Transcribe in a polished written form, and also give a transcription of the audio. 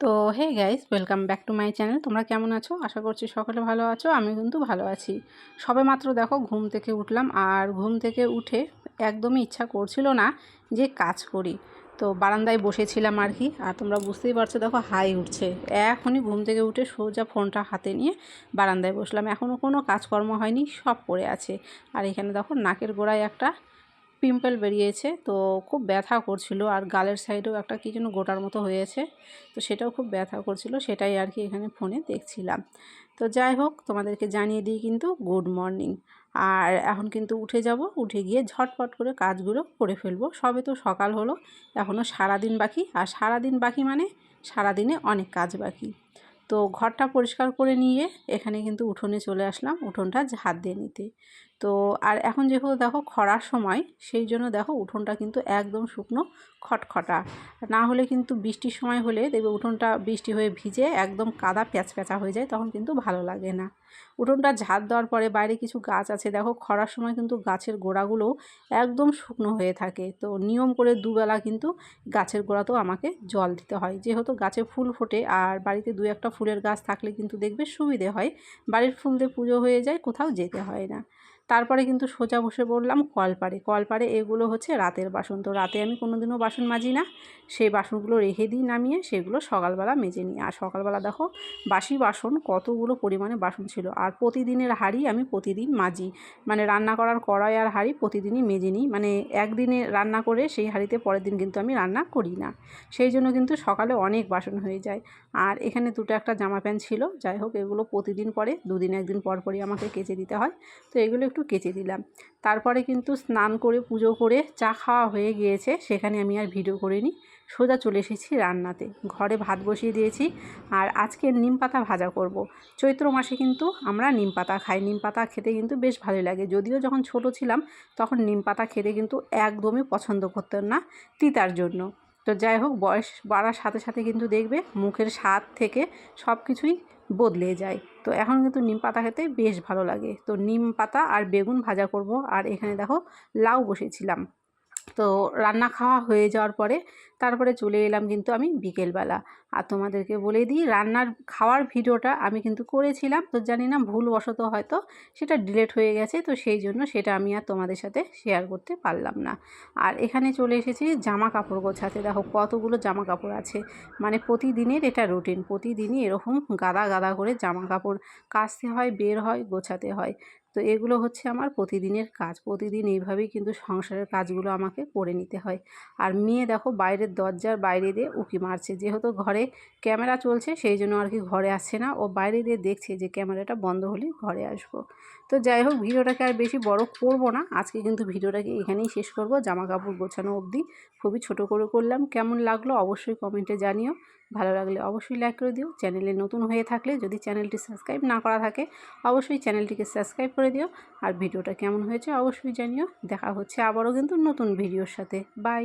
তো hey guys, welcome back to my channel. তোমরা কেমন আছো? আশা করছি সকলে ভালো আছো। আমি কিন্তু ভালো আছি। সবেমাত্র দেখো ঘুম থেকে উঠলাম, আর ঘুম থেকে উঠে একদমই ইচ্ছা করছিল না যে কাজ করি। তো বারান্দায় বসেছিলাম আর কি। আর তোমরা বুঝতেই পারছো, দেখো হাই উঠছে। এখনই ঘুম থেকে উঠে সোজা ফোনটা হাতে নিয়ে বারান্দায় বসলাম। এখনও কোনো কাজকর্ম হয়নি, সব পড়ে আছে। আর এখানে দেখো নাকের গোড়ায় একটা পিম্পল বেরিয়েছে, তো খুব ব্যথা করছিল। আর গালের সাইডেও একটা কী যেন গোটার মতো হয়েছে, তো সেটাও খুব ব্যথা করছিল। সেটাই আর কি এখানে ফোনে দেখছিলাম। তো যাই হোক, তোমাদেরকে জানিয়ে দিই কিন্তু গুড মর্নিং। আর এখন কিন্তু উঠে যাব, উঠে গিয়ে ঝটপট করে কাজগুলো করে ফেলবো। সবে তো সকাল হলো, এখনও সারাদিন বাকি। আর সারাদিন বাকি মানে সারাদিনে অনেক কাজ বাকি। তো ঘরটা পরিষ্কার করে নিয়ে এখানে কিন্তু উঠোনে চলে আসলাম, উঠোনটা ঝাড় দিয়ে নিতে। তো আর এখন যেহেতু দেখো খরার সময়, সেই জন্য দেখো উঠোনটা কিন্তু একদম শুকনো খটখটা। না হলে কিন্তু বৃষ্টির সময় হলে দেখবে উঠোনটা বৃষ্টি হয়ে ভিজে একদম কাদা প্যাচপ্যাচা হয়ে যায়, তখন কিন্তু ভালো লাগে না। উঠোনটা ঝাড় দেওয়ার পরে বাইরে কিছু গাছ আছে, দেখো খরার সময় কিন্তু গাছের গোড়াগুলোও একদম শুকনো হয়ে থাকে। তো নিয়ম করে দুবেলা কিন্তু গাছের গোড়াতেও আমাকে জল দিতে হয়, যেহেতু গাছে ফুল ফোটে। আর বাড়িতে দু একটা ফুলের গাছ থাকলে কিন্তু দেখবে সুবিধে হয়, বাড়ির ফুল দিয়ে পুজো হয়ে যায়, কোথাও যেতে হয় না। তারপরে কিন্তু সোজা বসে পড়লাম কলপাড়ে। কলপাড়ে এগুলো হচ্ছে রাতের বাসন, তো রাতে আমি কোনোদিনও বাসন মাজি না, সেই বাসনগুলো রেখে দিই নামিয়ে, সেগুলো সকালবেলা মেজে নিই। আর সকালবেলা দেখো বাসি বাসন কতগুলো পরিমাণে বাসন ছিল। আর প্রতিদিনের হাঁড়ি আমি প্রতিদিন মাজি, মানে রান্না করার কড়াই আর হাঁড়ি প্রতিদিনই মেজে নিই। মানে একদিনে রান্না করে সেই হাঁড়িতে পরের দিন কিন্তু আমি রান্না করি না, সেই জন্য কিন্তু সকালে অনেক বাসন হয়ে যায়। আর এখানে দুটো একটা জামা প্যান্ট ছিল, যাই হোক এগুলো প্রতিদিন পরে, দুদিন একদিন পর পরই আমাকে কেচে দিতে হয়, তো এগুলো একটু কেচে দিলাম। তারপরে কিন্তু স্নান করে পুজো করে চা খাওয়া হয়ে গিয়েছে, সেখানে আমি আর ভিডিও করিনি, সোজা চলে এসেছি রান্নাতে। ঘরে ভাত বসিয়ে দিয়েছি। আর আজকে নিম পাতা ভাজা করব। চৈত্র মাসে কিন্তু আমরা নিম পাতা খাই, নিম পাতা খেতে কিন্তু বেশ ভালোই লাগে। যদিও যখন ছোট ছিলাম তখন নিম পাতা খেতে কিন্তু একদমই পছন্দ করতেন না, তিতার জন্য। তো যাই হোক, বয়স বাড়ার সাথে সাথে কিন্তু দেখবে মুখের স্বাদ থেকে সব কিছুই বদলে যায়। তো এখন কিন্তু নিম পাতা খেতে বেশ ভালো লাগে। তো নিম পাতা আর বেগুন ভাজা করব। আর এখানে দেখো লাউ বসেছিলাম। তো রান্না খাওয়া হয়ে যাওয়ার পরে তারপরে চলে এলাম কিন্তু আমি বিকেলবেলা। আর তোমাদেরকে বলে দিই, রান্নার খাওয়ার ভিডিওটা আমি কিন্তু করেছিলাম, তো জানি না ভুলবশত হয়তো সেটা ডিলিট হয়ে গেছে, তো সেই জন্য সেটা আমি আর তোমাদের সাথে শেয়ার করতে পারলাম না। আর এখানে চলে এসেছি জামা কাপড় গোছাতে। দেখো কতগুলো জামা কাপড় আছে, মানে প্রতিদিনের এটা রুটিন, প্রতিদিনই এরকম গাদা গাদা করে জামা কাপড় কাচতে হয়, বের হয়, গোছাতে হয়। তো এগুলো হচ্ছে আমার প্রতিদিনের কাজ, প্রতিদিন এইভাবেই কিন্তু সংসারের কাজগুলো আমাকে করে নিতে হয়। আর মেয়ে দেখো বাইরের দরজার বাইরে দিয়ে উঁকি মারছে, যেহেতু ঘরে ক্যামেরা চলছে সেই জন্য আর কি ঘরে আসছে না, ও বাইরে দিয়ে দেখছে যে ক্যামেরাটা বন্ধ হলে ঘরে আসবো। তো যাই হোক, ভিডিওটাকে আর বেশি বড় করব না, আজকে কিন্তু ভিডিওটাকে এখানেই শেষ করব। জামা কাপড় গোছানো অবধি খুবই ছোট করে করলাম। কেমন লাগলো অবশ্যই কমেন্টে জানিও, ভালো লাগলে অবশ্যই লাইক করে দিও। চ্যানেলে নতুন হয়ে থাকলে, যদি চ্যানেলটি সাবস্ক্রাইব না করা থাকে, অবশ্যই চ্যানেলটিকে সাবস্ক্রাইব করে দিও। আর ভিডিওটা কেমন হয়েছে অবশ্যই জানিও। দেখা হচ্ছে আবারও কিন্তু নতুন ভিডিওর সাথে। বাই।